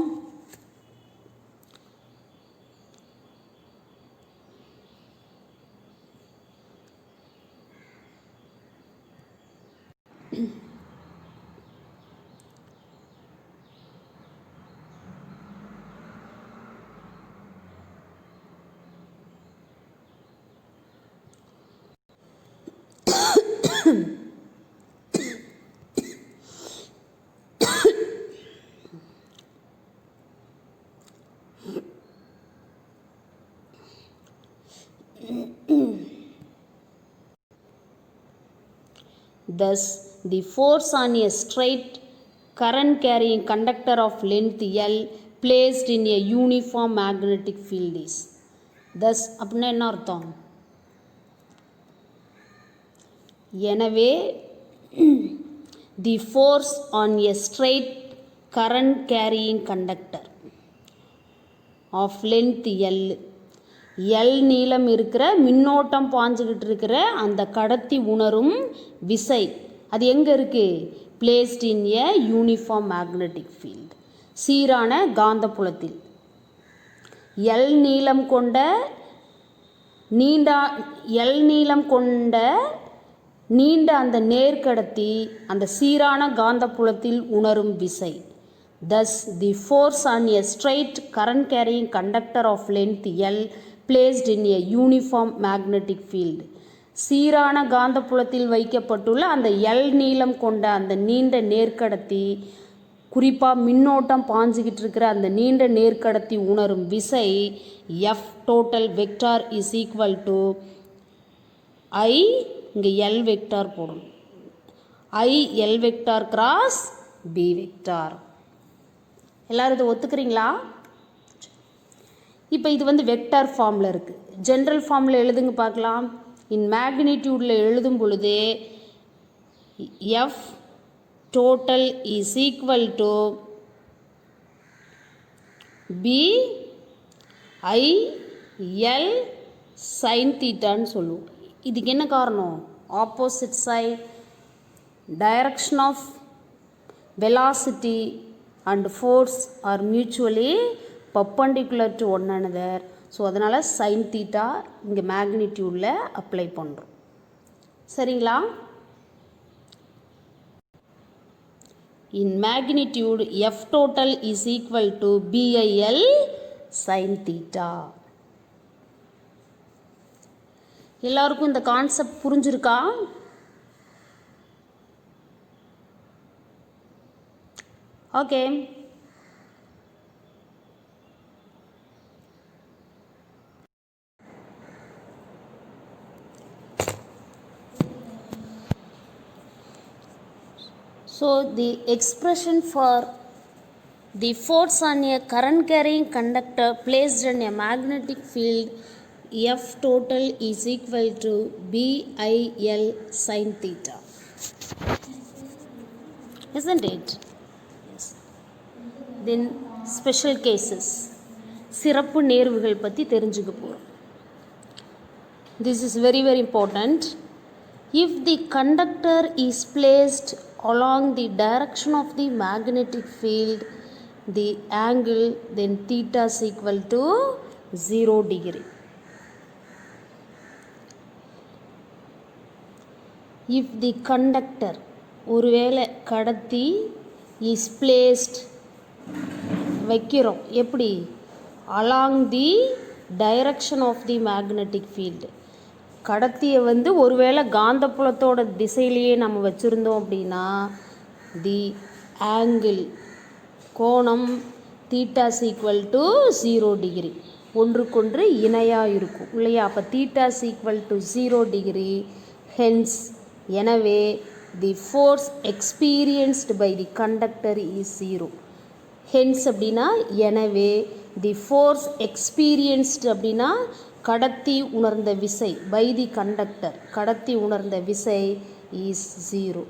Thus, the force on a straight current carrying conductor of length L placed in a uniform magnetic field is. Thus, அப்படின்னா என்ன அர்த்தம்? எனவே the force on a straight current carrying conductor of length L, L நீளம் இருக்கிற மின்னோட்டம் பாஞ்சுக்கிட்டு இருக்கிற அந்த கடத்தி உணரும் விசை அது எங்கே இருக்குது? பிளேஸ்ட் இன் எ யூனிஃபார்ம் மேக்னெட்டிக் ஃபீல்டு, சீரான காந்தப்புலத்தில். எல் நீளம் கொண்ட நீண்ட அந்த நேர்கடத்தி அந்த சீரான காந்தப்புலத்தில் உணரும் விசை. Thus, the force on a straight current carrying conductor of length L placed in a uniform magnetic field, சீரான காந்தப்புலத்தில் வைக்கப்பட்டுள்ள அந்த எல் நீளம் கொண்ட அந்த நீண்ட நேர்கடத்தி, குறிப்பாக மின்னோட்டம் பாஞ்சிக்கிட்டு இருக்கிற அந்த நீண்ட நேர்கடத்தி உணரும் விசை F total vector is equal to I, இங்கே எல் வெக்டார் போடணும், I L vector cross B vector. எல்லோரும் இதை ஒத்துக்கிறீங்களா? இப்போ இது வந்து வெக்டார் ஃபார்மில் இருக்குது. ஜென்ரல் ஃபார்மில் எழுதுங்க பார்க்கலாம். இன் மேக்னிடியூடில் எழுதும் பொழுதே F total is equal to B I L sine தீட்டான்னு சொல்லுவோம். இதுக்கு என்ன காரணம்? Opposite side, direction of velocity and force are mutually perpendicular to one another. So அதனால் சைன் தீட்டா இங்கே மேக்னிடியூடில் அப்ளை பண்ணுறோம். சரிங்களா? In magnitude F total is equal to BIL sine theta. எல்லாருக்கும் இந்த கான்செப்ட் புரிஞ்சிருக்கா? Okay. So the expression for the force on a current carrying conductor placed in a magnetic field F total is equal to BIL sin theta. Isn't it? Yes. Then special cases, சிறப்பு நேர்வுகள் பற்றி தெரிஞ்சுக்க போகிறோம். This is very important. If the conductor is placed along the direction of the magnetic field, the angle then theta is equal to 0 degree. If the conductor, ஒருவேளை கடத்தி is placed, வைக்கிறோம் எப்படி? along the direction of the magnetic field, கடத்தியை வந்து ஒருவேளை காந்தப்புலத்தோட திசையிலேயே நம்ம வச்சுருந்தோம் அப்படின்னா தி ஆங்கிள் கோணம் தீட்டா ஈக்குவல் டு 0 டிகிரி, ஒன்றுக்கொன்று இணையாக இருக்கும் இல்லையா? அப்போ theta equal to 0 degree. Hence எனவே the force experienced by the conductor is 0. Hence அப்படின்னா எனவே தி ஃபோர்ஸ் எக்ஸ்பீரியன்ஸ்டு அப்படின்னா கடத்தி உணர்ந்த விசை பை தி கண்டக்டர், கடத்தி உணர்ந்த விசை is 0.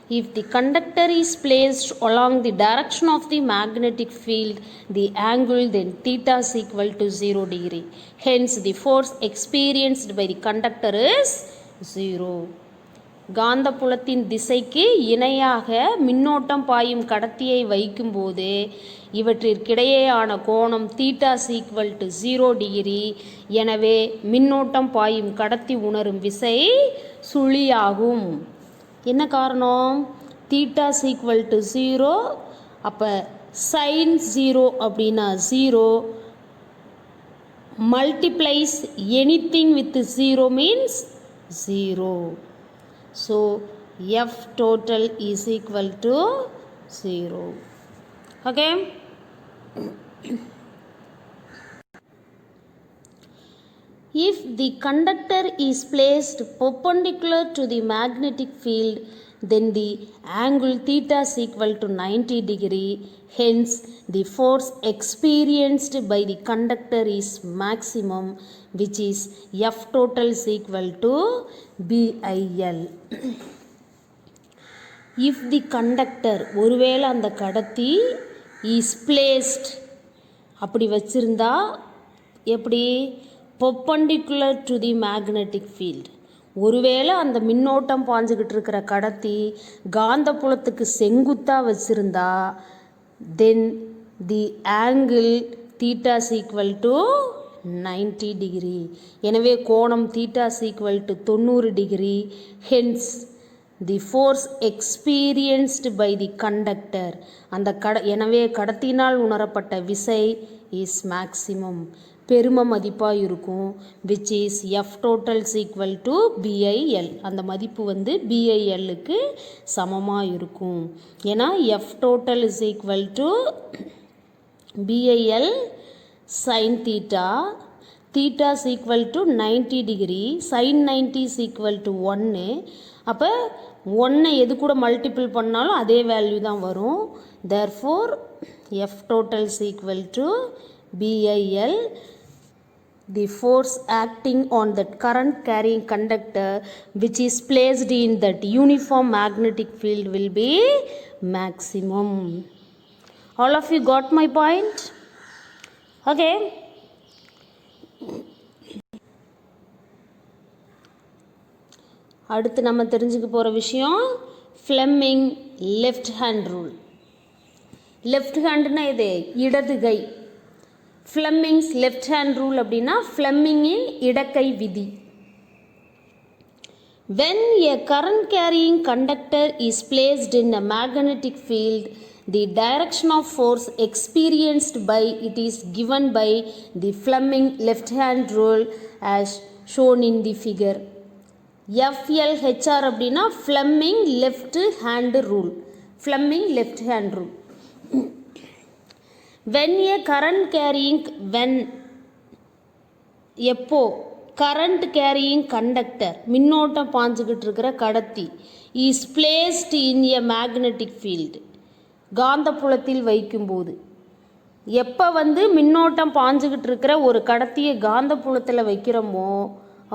If the conductor is placed along the direction of the magnetic field, the angle then theta is equal to 0 degree. Hence, the force experienced by the conductor is 0. காந்தப்புலத்தின் திசைக்கு இணையாக மின்னோட்டம் பாயும் கடத்தியை வைக்கும்போது இவற்றிற்கிடையேயான கோணம் தீட்டா ஈக்குவல் டு 0 டிகிரி. எனவே மின்னோட்டம் பாயும் கடத்தி உணரும் விசை சுழியாகும். என்ன காரணம்? Theta equal to 0. அப்போ சைன் 0 அப்படின்னா 0 multiplies anything with 0 means 0. So F total is equal to 0. Okay. If the conductor is placed perpendicular to the magnetic field, then the angle theta is equal to 90 degree. Hence, the force experienced by the conductor is maximum, which is F total is equal to BIL. If the conductor, ஒருவேளை அந்த கடத்தி is placed, அப்படி வச்சிருந்தா எப்படி? perpendicular to the magnetic field. ஒருவேளை அந்த மின்னோட்டம் பாஞ்சுக்கிட்டு இருக்கிற கடத்தி காந்தப்புலத்துக்கு செங்குத்தாக வச்சுருந்தா then the angle theta is equal to 90 degree. எனவே கோணம் theta is equal to 90 degree. Hence, the force experienced by the conductor, அந்த எனவே கடத்தினால் உணரப்பட்ட விசை is maximum, பெரும மதிப்பாக இருக்கும், which is F total is equal to BIL. அந்த மதிப்பு வந்து BILக்கு சமமாக இருக்கும். ஏன்னா F total is equal to BIL sin theta, theta is equal to 90 degree, sin 90 is equal to 1. அப்போ 1 எது கூட மல்டிபிள் பண்ணாலும் அதே வேல்யூ தான் வரும். therefore F total is equal to BIL. The force acting on that current carrying conductor which is placed in that uniform magnetic field will be maximum. All of you got my point? Okay. அடுத்து நம்ம தெரிஞ்சுக்க போகிற விஷயம் Fleming left hand rule. Left ஹேண்டுனா இது இடது கை. ஃப்ளெமிங்ஸ் லெஃப்ட் ஹேண்ட் ரூல் அப்படின்னா ஃப்ளெமிங்கின் இடக்கை விதி. When a current carrying conductor is placed in a magnetic field, the direction of force experienced by it is given by the Fleming left hand rule as shown in the figure. FLHR அப்படின்னா Fleming left hand rule. Fleming left hand rule. When a current carrying எப்போ current carrying conductor மின்னோட்டம் பாஞ்சுக்கிட்டு இருக்கிற கடத்தி is placed in a magnetic field, காந்தப்புலத்தில் வைக்கும்போது, எப்போ வந்து மின்னோட்டம் பாஞ்சுக்கிட்டு இருக்கிற ஒரு கடத்தியை காந்தப்புலத்தில் வைக்கிறோமோ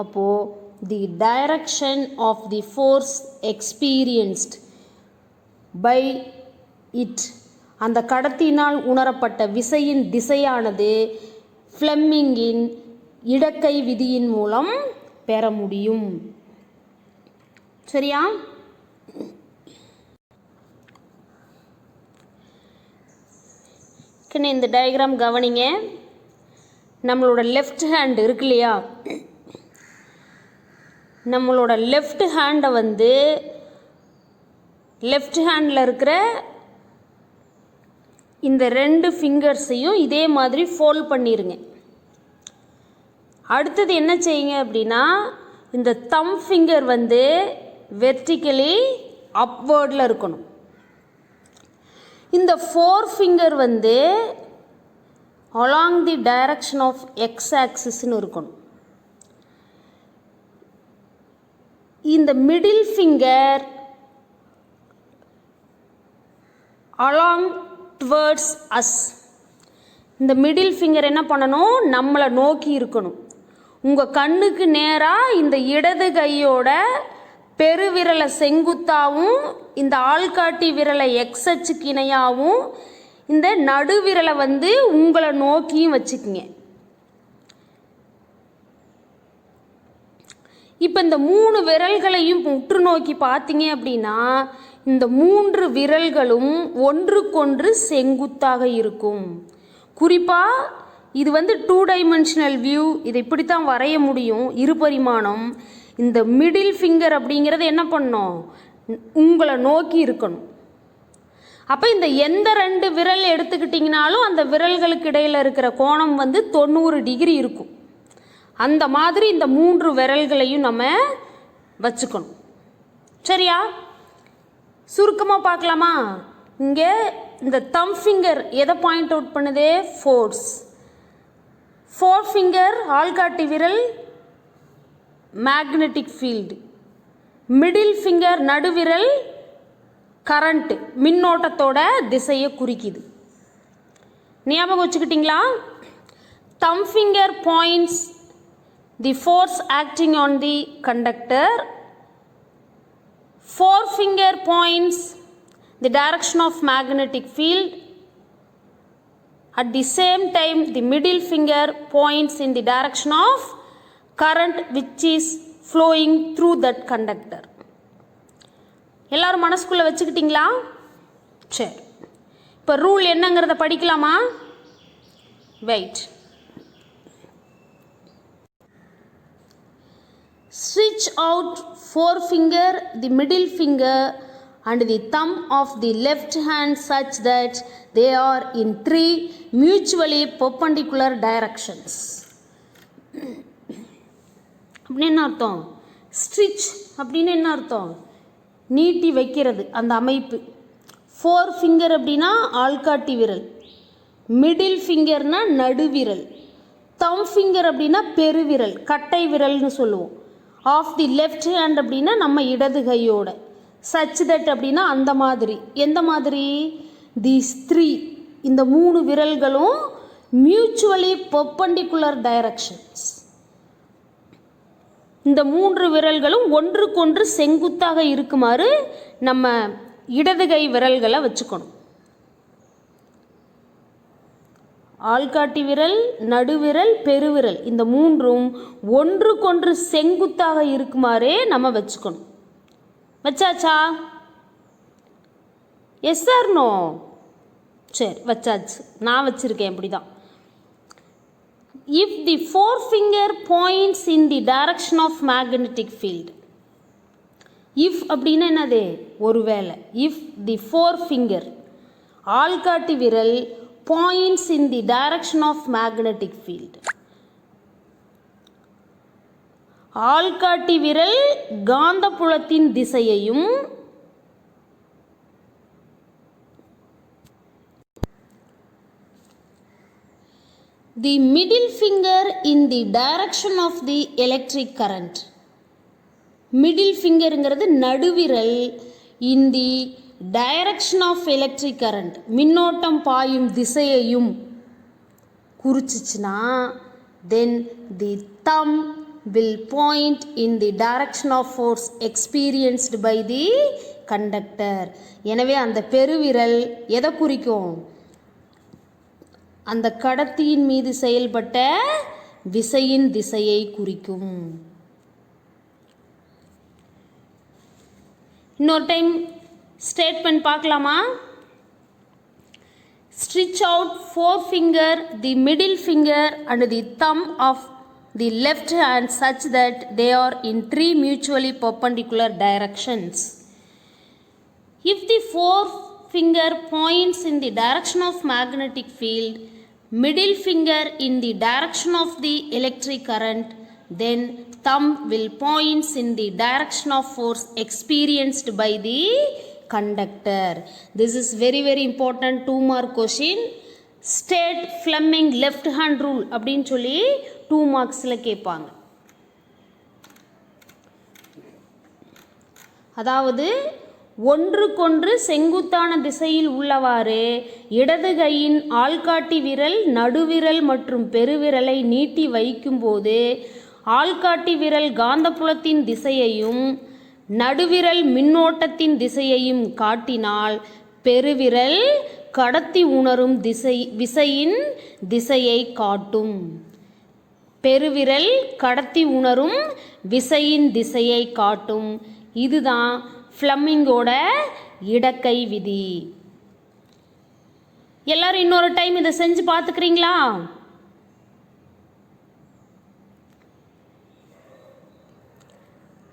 அப்போது the direction of the force experienced by it, அந்த கடத்தினால் உணரப்பட்ட விசையின் திசையானது ஃப்ளெமிங்கின் இடக்கை விதியின் மூலம் பெற முடியும். சரியா? இந்த டயக்ராம் கவனிங்க. நம்மளோட லெஃப்ட் ஹேண்ட் இருக்கு இல்லையா, நம்மளோட லெஃப்ட் ஹேண்டை வந்து லெஃப்ட் ஹேண்டில் இருக்கிற இந்த 2 ஃபிங்கர்ஸையும் இதே மாதிரி ஃபோல்ட் பண்ணிடுங்க. அடுத்தது என்ன செய்யுங்க அப்படின்னா, இந்த தம் ஃபிங்கர் வந்து வெர்டிக்கலி அப்வேர்டில் இருக்கணும். இந்த 4 ஃபிங்கர் வந்து along the direction of X ஆக்சிஸ்ன்னு இருக்கணும். இந்த middle finger along towards us. இந்த மிடில் ஃபிங்கர் என்ன பண்ணணும், நம்மளை நோக்கி இருக்கணும். உங்கள் கண்ணுக்கு நேராக இந்த இடது கையோட பெருவிரலை செங்குத்தாகவும் இந்த ஆள்காட்டி விரலை எக்ஸ் அச்சுக்கு இணையாகவும் இந்த நடுவிரலை வந்து உங்களை நோக்கியும் வச்சுக்கிங்க. இப்போ இந்த 3 விரல்களையும் உற்று நோக்கி பார்த்தீங்க அப்படின்னா இந்த 3 விரல்களும் ஒன்றுக்கொன்று செங்குத்தாக இருக்கும். குறிப்பாக இது வந்து 2 டைமென்ஷனல் வியூ, இதை இப்படித்தான் வரைய முடியும், இருபரிமாணம். இந்த மிடில் ஃபிங்கர் அப்படிங்கிறது என்ன பண்ணும், உங்களை நோக்கி இருக்கணும். அப்போ இந்த எந்த 2 விரல் எடுத்துக்கிட்டிங்கனாலும் அந்த விரல்களுக்கு இடையில் இருக்கிற கோணம் வந்து 90 டிகிரி இருக்கும். அந்த மாதிரி இந்த 3 விரல்களையும் நம்ம வச்சுக்கணும். சரியா? சுருக்கமாக பார்க்கலாமா? இங்கே இந்த தம் ஃபிங்கர் எதை பாயிண்ட் அவுட் பண்ணுது? ஃபோர்ஸ். 4 ஃபிங்கர் ஆள்காட்டி விரல் மேக்னெட்டிக் ஃபீல்டு. மிடில் ஃபிங்கர் நடுவிரல் கரண்ட் மின்னோட்டத்தோட திசையை குறிக்குது. ஞாபகம் வச்சுக்கிட்டிங்களா? Thumb finger points the force acting on the conductor. Forefinger points the direction of magnetic field. At the same time, the middle finger points in the direction of current which is flowing through that conductor. எல்லாரும் மனசுக்குள்ள வச்சுக்கிட்டீங்களா? சரி, இப்போ ரூல் என்னங்கிறத படிக்கலாமா? Wait. Stretch out forefinger, the middle finger and the thumb of the left hand such that they are in 3 mutually perpendicular directions. அப்படின்னு என்ன அர்த்தம்? ஸ்ட்ரிச் அப்படின்னு என்ன அர்த்தம்? நீட்டி வைக்கிறது அந்த அமைப்பு. 4 ஃபிங்கர் அப்படின்னா ஆள்காட்டி விரல், மிடில் ஃபிங்கர்னா நடுவிரல், தம் ஃபிங்கர் அப்படின்னா பெருவிரல் கட்டை விரல்னு சொல்லுவோம். ஆஃப் தி லெஃப்ட் ஹேண்ட் அப்படின்னா நம்ம இடது கையோட, சச் தட் அப்படின்னா அந்த மாதிரி. எந்த மாதிரி? தீஸ் 3 இந்த 3 விரல்களும் மியூச்சுவலி பெர்பெண்டிகுலர் டைரக்ஷன்ஸ். இந்த 3 விரல்களும் ஒன்றுக்கொன்று செங்குத்தாக இருக்குமாறு நம்ம இடது கை விரல்களை வச்சுக்கணும். ஆள்காட்டி விரல், நடுவிரல், பெருவிரல் இந்த 3ம் ஒன்றுக்கொன்று செங்குத்தாக இருக்குமாறே நம்ம வச்சுக்கணும். வச்சாச்சா? Yes sir no? சரி, வச்சாச்சு. நான் வச்சுருக்கேன் இப்படி தான். If the forefinger points in the direction of magnetic field. If அப்படின்னா என்னது? ஒருவேளை. இஃப் தி forefinger ஆள்காட்டி விரல் points in the direction of magnetic field. ஆள்காட்டி விரல் காந்தப்புலத்தின் திசையையும் the middle finger in the direction of the electric current. middle fingerங்கிறது நடுவிரல் in the direction of electric current மின்னோட்டம் பாயும் திசையையும் குறிச்சிச்சுன்னா then the thumb will point in the direction of force experienced by the conductor. எனவே அந்த பெருவிரல் எதை குறிக்கும்? அந்த கடத்தியின் மீது செயல்பட்ட விசையின் திசையை குறிக்கும். இன்னொரு டைம் ஸ்டேட்மெண்ட் பார்க்கலாமா? Stitch out forefinger, the middle finger and the thumb of the left hand such that they are in 3 mutually perpendicular directions. If the forefinger points in the direction of magnetic field, middle finger in the direction of the electric current, then thumb will points in the direction of force experienced by the conductor. This is very very important 2 mark question. State Fleming left hand rule அப்படின்னு சொல்லி 2 marksல கேட்பாங்க. அதாவது ஒன்றுக்கொன்று செங்குத்தான திசையில் உள்ளவாறு இடது கையின் ஆள்காட்டி விரல், நடுவிரல் மற்றும் பெருவிரலை நீட்டி வைக்கும்போது ஆள்காட்டி விரல் காந்தப்புலத்தின் திசையையும் நடுவிரல் மின்னோட்டத்தின் திசையையும் காட்டினால் பெருவிரல் கடத்தி உணரும் விசையின் திசையை காட்டும். பெருவிரல் கடத்தி உணரும் விசையின் திசையை காட்டும். இதுதான் ஃப்ளெமிங்கோட இடக்கை விதி. எல்லாரும் இன்னொரு டைம் இதை செஞ்சு பார்த்துக்கிறீங்களா?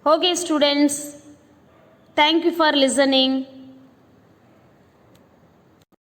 Okay students, thank you for listening.